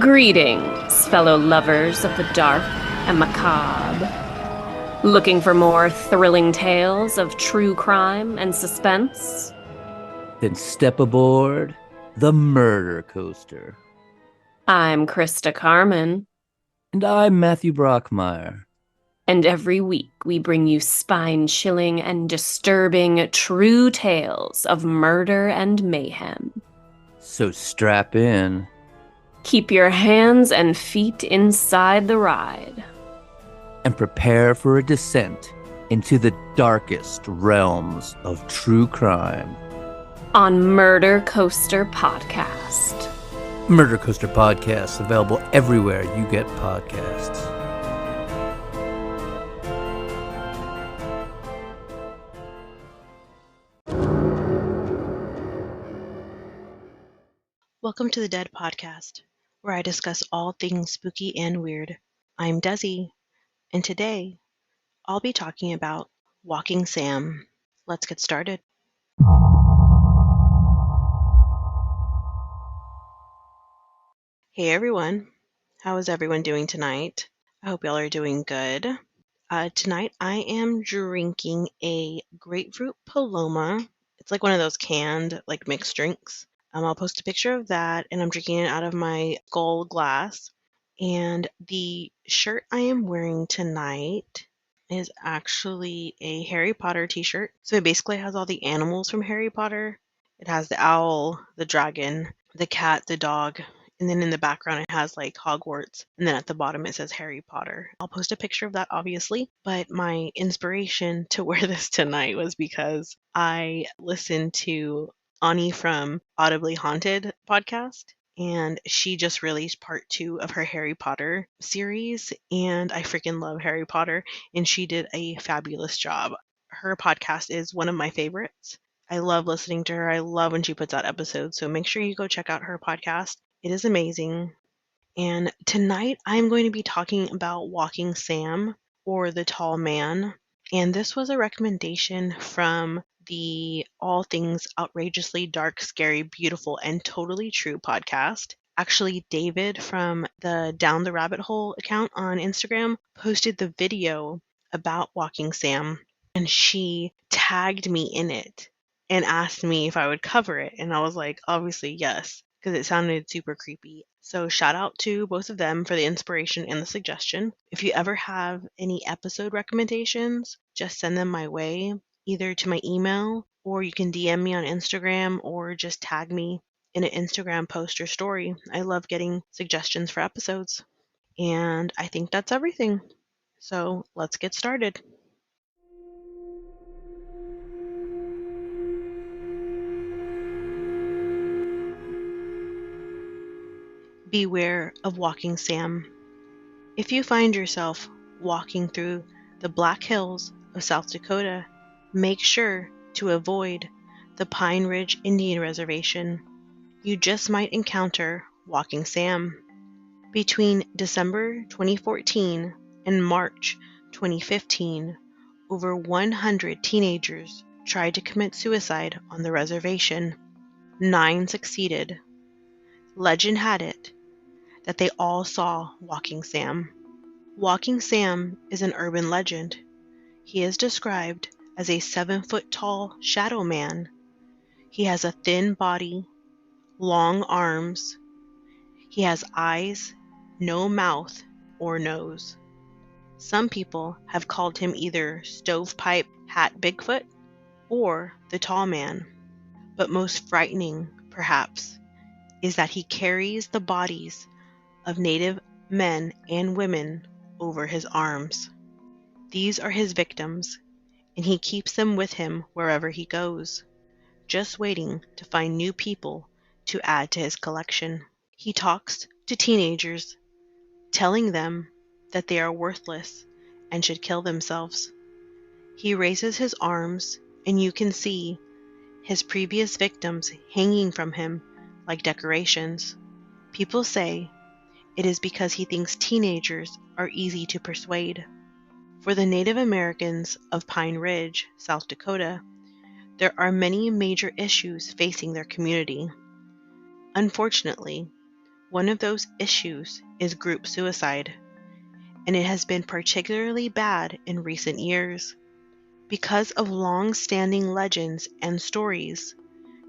Greetings, fellow lovers of the dark and macabre. Looking for more thrilling tales of true crime and suspense? Then step aboard the murder coaster. I'm Krista Carmen, And I'm Matthew Brockmeyer. and every week we bring you spine-chilling and disturbing true tales of murder and mayhem. So strap in. Keep your hands and feet inside the ride. And prepare for a descent into the darkest realms of true crime. On Murder Coaster Podcast. Murder Coaster Podcast, available everywhere you get podcasts. Welcome to the D.E.A.D podcast, where I discuss all things spooky and weird. I'm Desi, and today I'll be talking about Walking Sam. Let's get started. Hey everyone, how is everyone doing tonight? I hope y'all are doing good. Tonight I am drinking a grapefruit Paloma. It's like one of those canned, mixed drinks. I'll post a picture of that, and I'm drinking it out of my Skull glass. And the shirt I am wearing tonight is actually a Harry Potter t-shirt. So it basically has all the animals from Harry Potter. It has the owl, the dragon, the cat, the dog, and then in the background it has like Hogwarts, and then at the bottom it says Harry Potter. I'll post a picture of that obviously, but my inspiration to wear this tonight was because I listened to Ani from Audibly Haunted podcast, and she just released part 2 of her Harry Potter series, and I freaking love Harry Potter, and she did a fabulous job. Her podcast is one of my favorites. I love listening to her. I love when she puts out episodes, so make sure you go check out her podcast. It is amazing. And tonight I'm going to be talking about Walking Sam, or the Tall Man. And this was a recommendation from the All Things Outrageously Dark, Scary, Beautiful, and Totally True podcast. Actually, David from the Down the Rabbit Hole account on Instagram posted the video about Walking Sam, and she tagged me in it and asked me if I would cover it. And I was like, obviously, yes, because it sounded super creepy. So shout out to both of them for the inspiration and the suggestion. If you ever have any episode recommendations, just send them my way, either to my email, or you can DM me on Instagram, or just tag me in an Instagram post or story. I love getting suggestions for episodes. And I think that's everything. So let's get started. Beware of Walking Sam. If you find yourself walking through the Black Hills of South Dakota, make sure to avoid the Pine Ridge Indian Reservation. You just might encounter Walking Sam. Between December 2014 and March 2015, over 100 teenagers tried to commit suicide on the reservation. 9 succeeded. Legend had it that they all saw Walking Sam. Walking Sam is an urban legend. He is described as a 7-foot-tall shadow man. He has a thin body, long arms. He has eyes, no mouth or nose. Some people have called him either Stovepipe Hat Bigfoot or the Tall Man. But most frightening, perhaps, is that he carries the bodies of Native men and women over his arms. These are his victims, and he keeps them with him wherever he goes, just waiting to find new people to add to his collection. He talks to teenagers, telling them that they are worthless and should kill themselves. He raises his arms, and you can see his previous victims hanging from him like decorations. People say it is because he thinks teenagers are easy to persuade. For the Native Americans of Pine Ridge, South Dakota, there are many major issues facing their community. Unfortunately, One of those issues is group suicide, and it has been particularly bad in recent years. Because of long-standing legends and stories,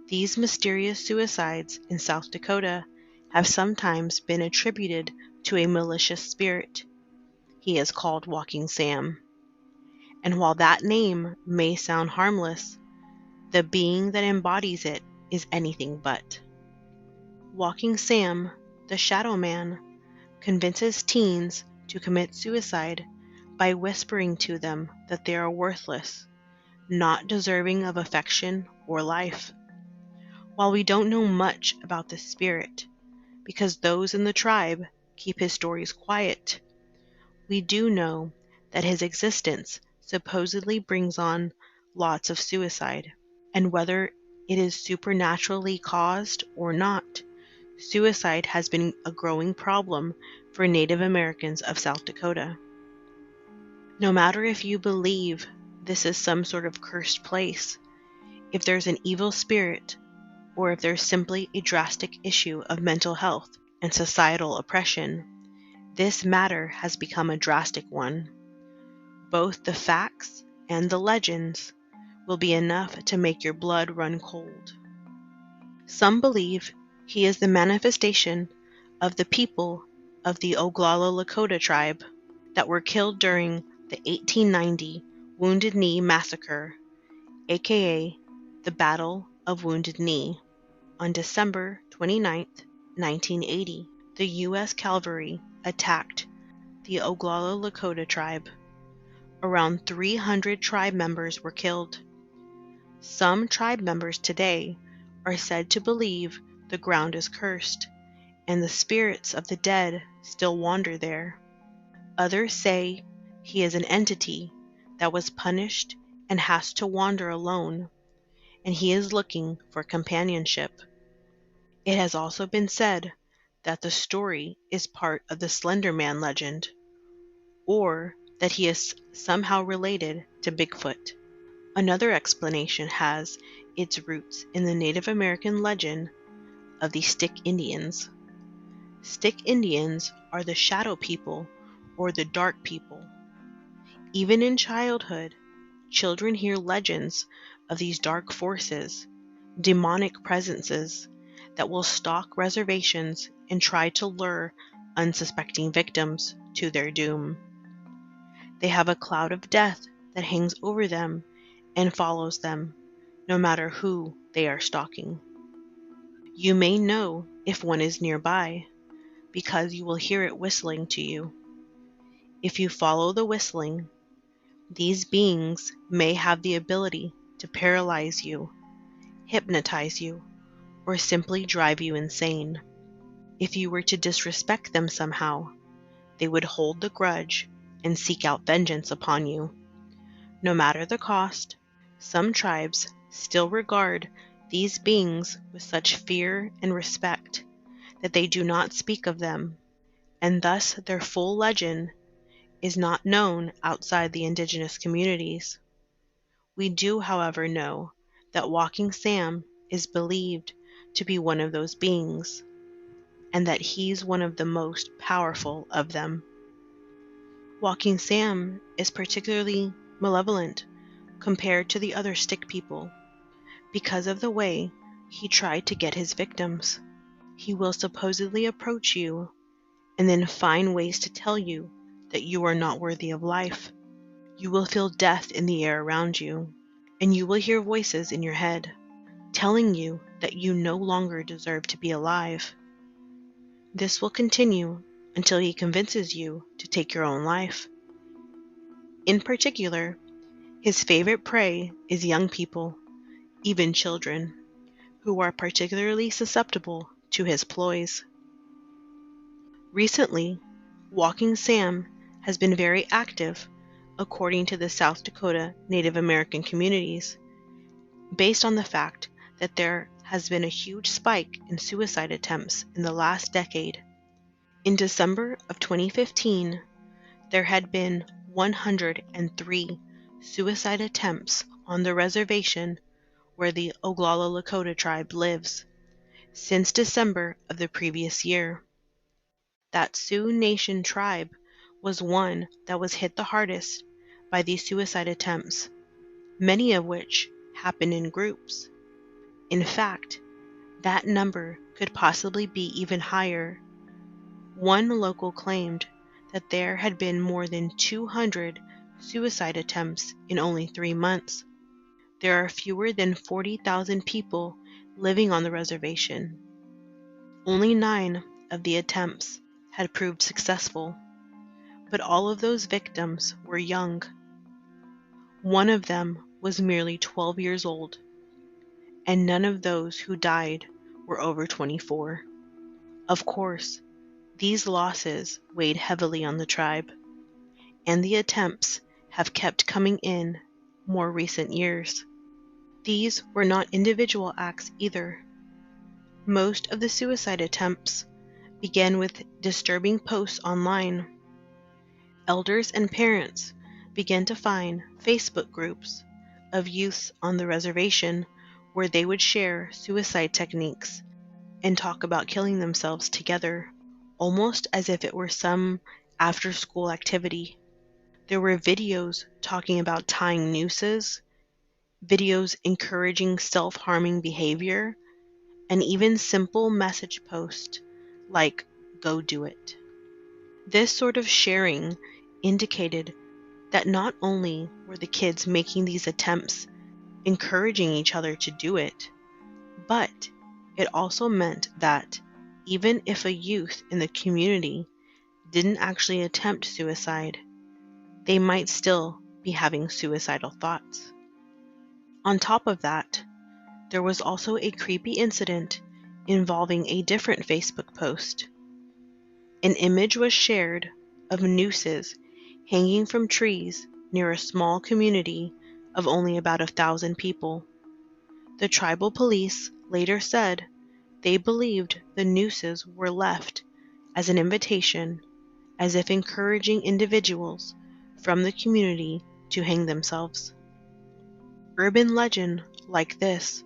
these mysterious suicides in South Dakota have sometimes been attributed to a malicious spirit. He is called Walking Sam. And while that name may sound harmless, the being that embodies it is anything but. Walking Sam, the Shadow Man, convinces teens to commit suicide by whispering to them that they are worthless, not deserving of affection or life. While we don't know much about this spirit, because those in the tribe keep his stories quiet, we do know that his existence supposedly brings on lots of suicide. And whether it is supernaturally caused or not, suicide has been a growing problem for Native Americans of South Dakota. No matter if you believe this is some sort of cursed place, if there's an evil spirit, or if there's simply a drastic issue of mental health and societal oppression, this matter has become a drastic one. Both the facts and the legends will be enough to make your blood run cold. Some believe he is the manifestation of the people of the Oglala Lakota tribe that were killed during the 1890 Wounded Knee Massacre, aka the Battle of Wounded Knee. On December 29, 1980, the U.S. Cavalry attacked the Oglala Lakota tribe. Around 300 tribe members were killed. Some tribe members today are said to believe the ground is cursed, and the spirits of the dead still wander there. Others say he is an entity that was punished and has to wander alone, and he is looking for companionship. It has also been said that the story is part of the Slender Man legend, or that he is somehow related to Bigfoot. Another explanation has its roots in the Native American legend of the Stick Indians. Stick Indians are the shadow people or the dark people. Even in childhood, children hear legends of these dark forces, demonic presences that will stalk reservations and try to lure unsuspecting victims to their doom. They have a cloud of death that hangs over them and follows them, no matter who they are stalking. You may know if one is nearby, because you will hear it whistling to you. If you follow the whistling, these beings may have the ability to paralyze you, hypnotize you, or simply drive you insane. If you were to disrespect them somehow, they would hold the grudge and seek out vengeance upon you. No matter the cost, some tribes still regard these beings with such fear and respect that they do not speak of them, and thus their full legend is not known outside the indigenous communities. We do, however, know that Walking Sam is believed to be one of those beings, and that he's one of the most powerful of them. Walking Sam is particularly malevolent compared to the other stick people because of the way he tried to get his victims. He will supposedly approach you and then find ways to tell you that you are not worthy of life. You will feel death in the air around you, and you will hear voices in your head telling you that you no longer deserve to be alive. This will continue until he convinces you to take your own life. In particular, his favorite prey is young people, even children, who are particularly susceptible to his ploys. Recently, Walking Sam has been very active, according to the South Dakota Native American communities, based on the fact that there has been a huge spike in suicide attempts in the last decade. In December of 2015, there had been 103 suicide attempts on the reservation where the Oglala Lakota tribe lives since December of the previous year. that Sioux Nation tribe was one that was hit the hardest by these suicide attempts, many of which happened in groups. In fact, that number could possibly be even higher. One local claimed that there had been more than 200 suicide attempts in only 3 months. There are fewer than 40,000 people living on the reservation. Only 9 of the attempts had proved successful, but all of those victims were young. One of them was merely 12 years old, and none of those who died were over 24. Of course, these losses weighed heavily on the tribe, and the attempts have kept coming in more recent years. These were not individual acts either. Most of the suicide attempts began with disturbing posts online. Elders and parents began to find Facebook groups of youths on the reservation where they would share suicide techniques and talk about killing themselves together, almost as if it were some after-school activity. There were videos talking about tying nooses, videos encouraging self-harming behavior, and even simple message posts like, "Go do it." This sort of sharing indicated that not only were the kids making these attempts encouraging each other to do it, but it also meant that even if a youth in the community didn't actually attempt suicide, they might still be having suicidal thoughts. On top of that, there was also a creepy incident involving a different Facebook post. An image was shared of nooses hanging from trees near a small community of only about 1,000 people. The tribal police later said they believed the nooses were left as an invitation, as if encouraging individuals from the community to hang themselves. Urban legends like this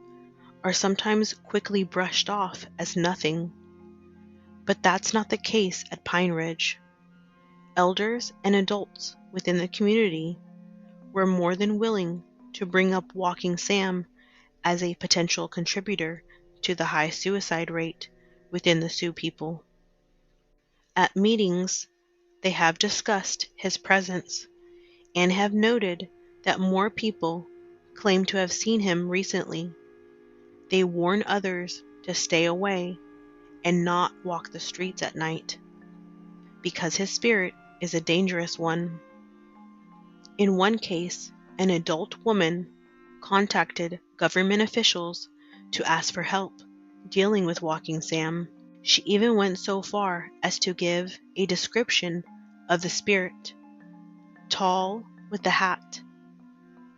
are sometimes quickly brushed off as nothing, but that's not the case at Pine Ridge. Elders and adults within the community were more than willing to bring up Walking Sam as a potential contributor to the high suicide rate within the Sioux people. At meetings, they have discussed his presence and have noted that more people claim to have seen him recently. They warn others to stay away and not walk the streets at night, because his spirit is a dangerous one. In one case, an adult woman contacted government officials to ask for help dealing with Walking Sam. She even went so far as to give a description of the spirit: tall, with a hat.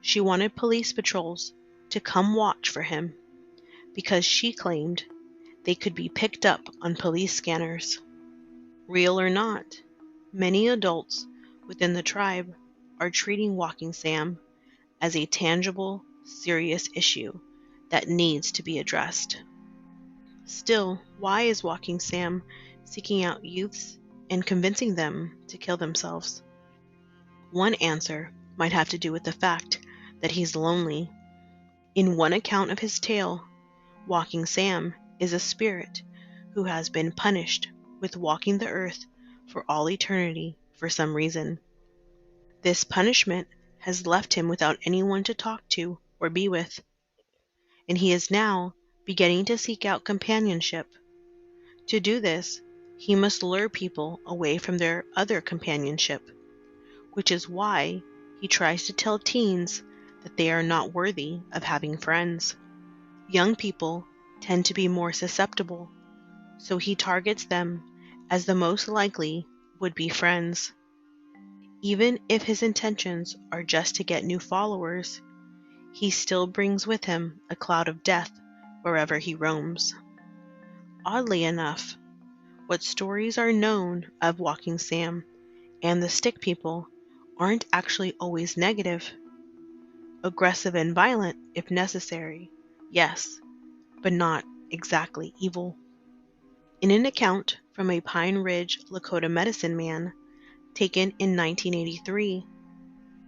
She wanted police patrols to come watch for him because she claimed they could be picked up on police scanners. Real or not, many adults within the tribe are treating Walking Sam as a tangible, serious issue that needs to be addressed. Still, why is Walking Sam seeking out youths and convincing them to kill themselves? One answer might have to do with the fact that he's lonely. In one account of his tale, Walking Sam is a spirit who has been punished with walking the earth for all eternity for some reason. This punishment has left him without anyone to talk to or be with, and he is now beginning to seek out companionship. To do this, he must lure people away from their other companionship, which is why he tries to tell teens that they are not worthy of having friends. Young people tend to be more susceptible, so he targets them as the most likely would-be friends. Even if his intentions are just to get new followers, he still brings with him a cloud of death wherever he roams. Oddly enough, what stories are known of Walking Sam and the Stick People aren't actually always negative. Aggressive and violent if necessary, yes, but not exactly evil. In an account from a Pine Ridge, Lakota medicine man taken in 1983,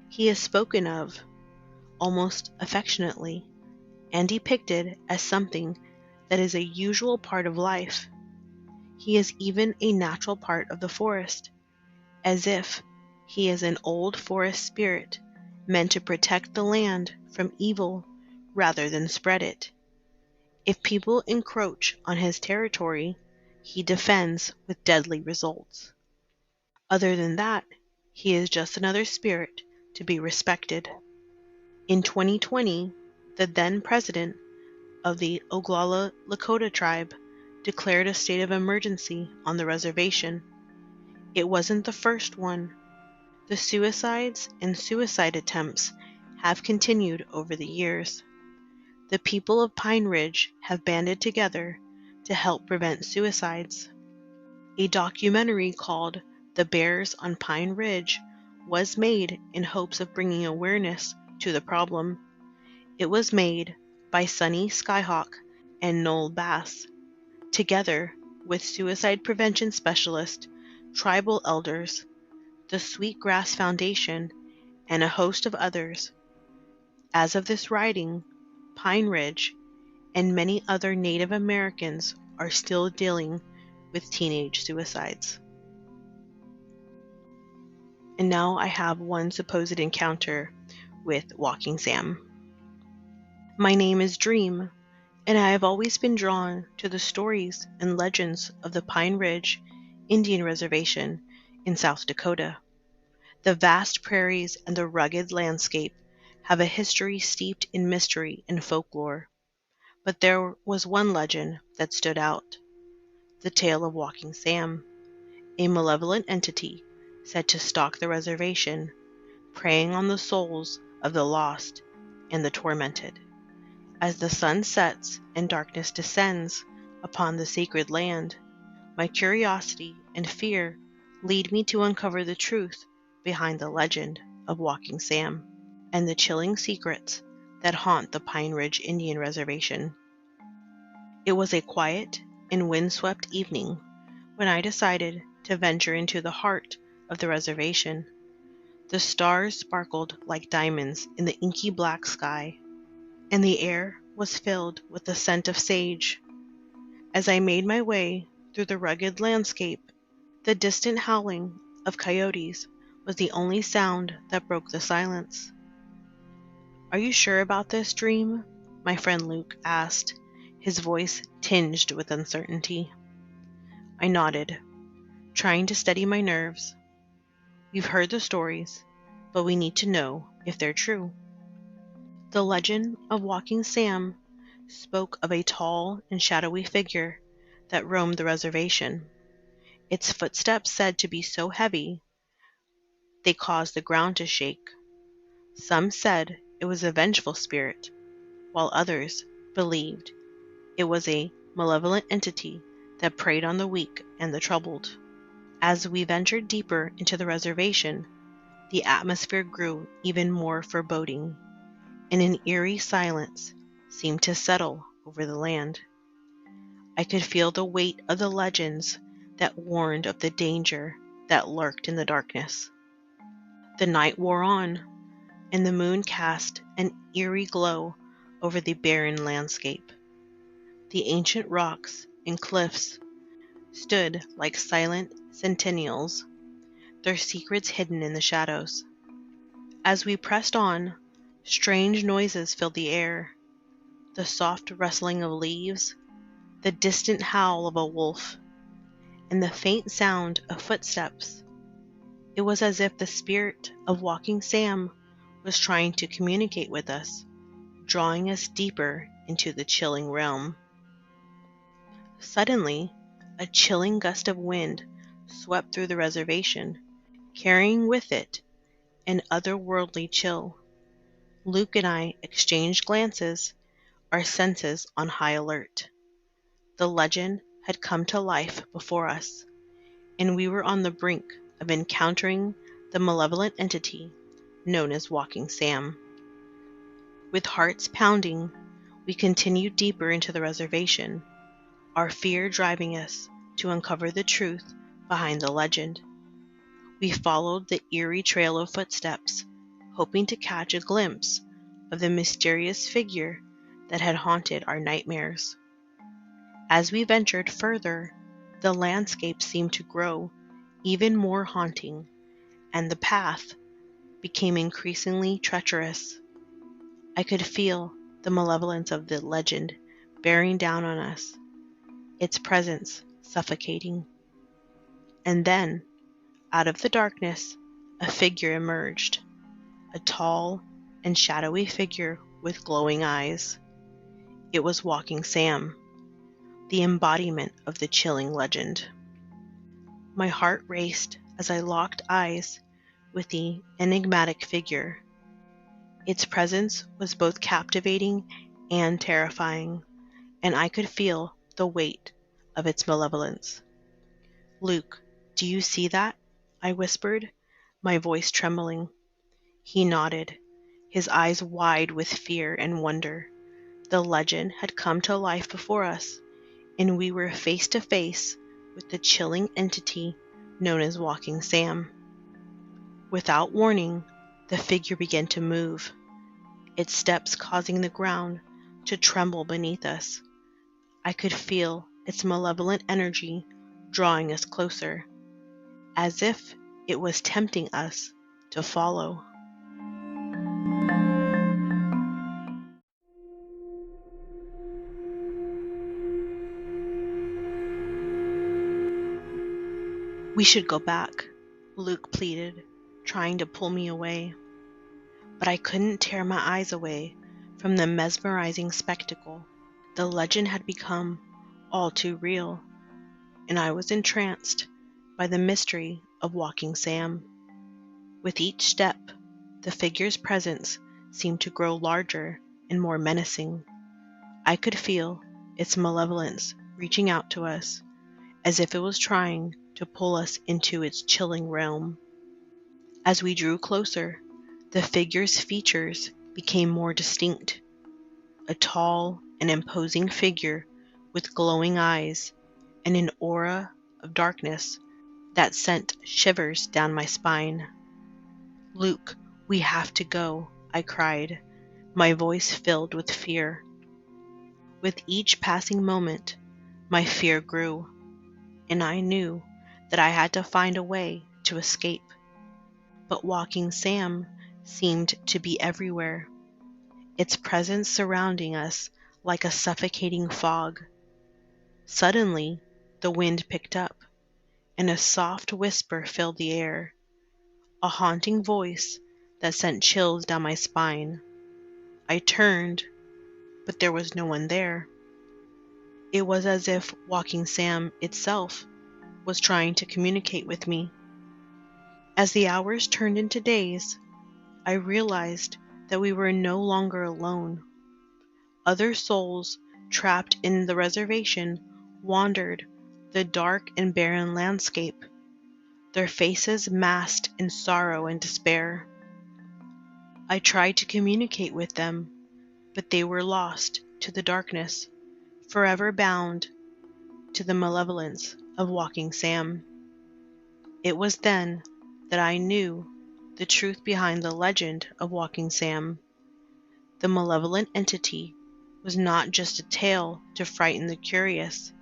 he is spoken of, almost affectionately, and depicted as something that is a usual part of life. He is even a natural part of the forest, as if he is an old forest spirit meant to protect the land from evil rather than spread it. If people encroach on his territory, he defends with deadly results. Other than that, he is just another spirit to be respected. In 2020, the then president of the Oglala Lakota tribe declared a state of emergency on the reservation. It wasn't the first one. The suicides and suicide attempts have continued over the years. The people of Pine Ridge have banded together to help prevent suicides. A documentary called The Bears on Pine Ridge was made in hopes of bringing awareness to the problem. It was made by Sunny Skyhawk and Noel Bass, together with suicide prevention specialist, tribal elders, the Sweetgrass Foundation, and a host of others. As of this writing, Pine Ridge and many other Native Americans are still dealing with teenage suicides. And now I have one supposed encounter with Walking Sam. My name is Dream, and I have always been drawn to the stories and legends of the Pine Ridge Indian Reservation in South Dakota. The vast prairies and the rugged landscape have a history steeped in mystery and folklore. But there was one legend that stood out: the tale of Walking Sam, a malevolent entity said to stalk the reservation, preying on the souls of the lost and the tormented. As the sun sets and darkness descends upon the sacred land, my curiosity and fear lead me to uncover the truth behind the legend of Walking Sam and the chilling secrets that haunt the Pine Ridge Indian Reservation. It was a quiet and windswept evening when I decided to venture into the heart of the reservation. The stars sparkled like diamonds in the inky black sky, and the air was filled with the scent of sage. As I made my way through the rugged landscape, the distant howling of coyotes was the only sound that broke the silence. "Are you sure about this, Dream?" my friend Luke asked, his voice tinged with uncertainty. I nodded, trying to steady my nerves. "We've heard the stories, but we need to know if they're true." The legend of Walking Sam spoke of a tall and shadowy figure that roamed the reservation. Its footsteps said to be so heavy they caused the ground to shake. Some said it was a vengeful spirit, while others believed it was a malevolent entity that preyed on the weak and the troubled. As we ventured deeper into the reservation, the atmosphere grew even more foreboding, and an eerie silence seemed to settle over the land. I could feel the weight of the legends that warned of the danger that lurked in the darkness. The night wore on, and the moon cast an eerie glow over the barren landscape. The ancient rocks and cliffs stood like silent sentinels, their secrets hidden in the shadows. As we pressed on, strange noises filled the air: the soft rustling of leaves, the distant howl of a wolf, and the faint sound of footsteps. It was as if the spirit of Walking Sam was trying to communicate with us, drawing us deeper into the chilling realm. Suddenly, a chilling gust of wind swept through the reservation, carrying with it an otherworldly chill. Luke and I exchanged glances, our senses on high alert. The legend had come to life before us, and we were on the brink of encountering the malevolent entity known as Walking Sam. With hearts pounding, we continued deeper into the reservation, our fear driving us to uncover the truth behind the legend. We followed the eerie trail of footsteps, hoping to catch a glimpse of the mysterious figure that had haunted our nightmares. As we ventured further, the landscape seemed to grow even more haunting, and the path became increasingly treacherous. I could feel the malevolence of the legend bearing down on us, its presence suffocating. And then, out of the darkness, a figure emerged, a tall and shadowy figure with glowing eyes. It was Walking Sam, the embodiment of the chilling legend. My heart raced as I locked eyes with the enigmatic figure. Its presence was both captivating and terrifying, and I could feel the weight of its malevolence. "Luke, do you see that?" I whispered, my voice trembling. He nodded, his eyes wide with fear and wonder. The legend had come to life before us, and we were face to face with the chilling entity known as Walking Sam. Without warning, the figure began to move, its steps causing the ground to tremble beneath us. I could feel its malevolent energy drawing us closer, as if it was tempting us to follow. "We should go back," Luke pleaded, trying to pull me away. But I couldn't tear my eyes away from the mesmerizing spectacle. The legend had become all too real, and I was entranced by the mystery of Walking Sam. With each step, the figure's presence seemed to grow larger and more menacing. I could feel its malevolence reaching out to us, as if it was trying to pull us into its chilling realm. As we drew closer, the figure's features became more distinct. A tall and imposing figure with glowing eyes and an aura of darkness that sent shivers down my spine. "Luke, we have to go," I cried, my voice filled with fear. With each passing moment, my fear grew, and I knew that I had to find a way to escape. But Walking Sam seemed to be everywhere, its presence surrounding us like a suffocating fog. Suddenly, the wind picked up, and a soft whisper filled the air, a haunting voice that sent chills down my spine. I turned, but there was no one there. It was as if Walking Sam itself was trying to communicate with me. As the hours turned into days, I realized that we were no longer alone. Other souls trapped in the reservation wandered the dark and barren landscape, their faces masked in sorrow and despair. I tried to communicate with them, but they were lost to the darkness, forever bound to the malevolence of Walking Sam. It was then that I knew the truth behind the legend of Walking Sam. The malevolent entity was not just a tale to frighten the curious.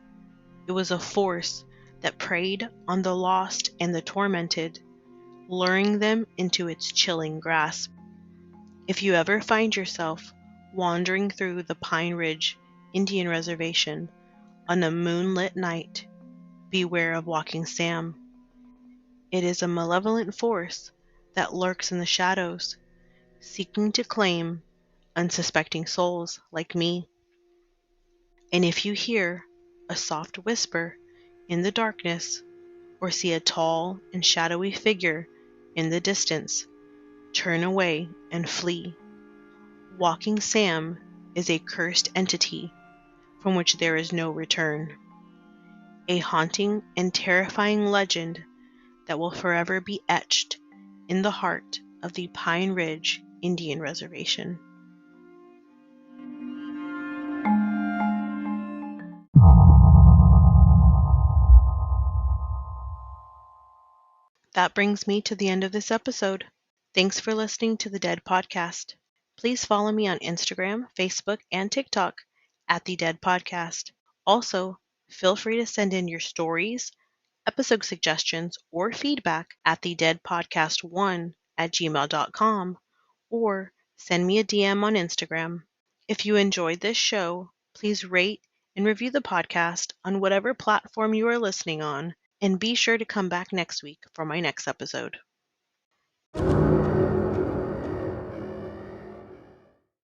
It was a force that preyed on the lost and the tormented, luring them into its chilling grasp. If you ever find yourself wandering through the Pine Ridge Indian Reservation on a moonlit night, beware of Walking Sam. It is a malevolent force that lurks in the shadows, seeking to claim unsuspecting souls like me. And if you hear a soft whisper in the darkness, or see a tall and shadowy figure in the distance, turn away and flee. Walking Sam is a cursed entity from which there is no return. A haunting and terrifying legend that will forever be etched in the heart of the Pine Ridge Indian Reservation. That brings me to the end of this episode. Thanks for listening to the D.E.A.D podcast. Please follow me on Instagram, Facebook, and TikTok at the D.E.A.D podcast. Also, feel free to send in your stories, episode suggestions, or feedback at the deadpodcast1@gmail.com or send me a DM on Instagram. If you enjoyed this show, please rate and review the podcast on whatever platform you are listening on, and be sure to come back next week for my next episode.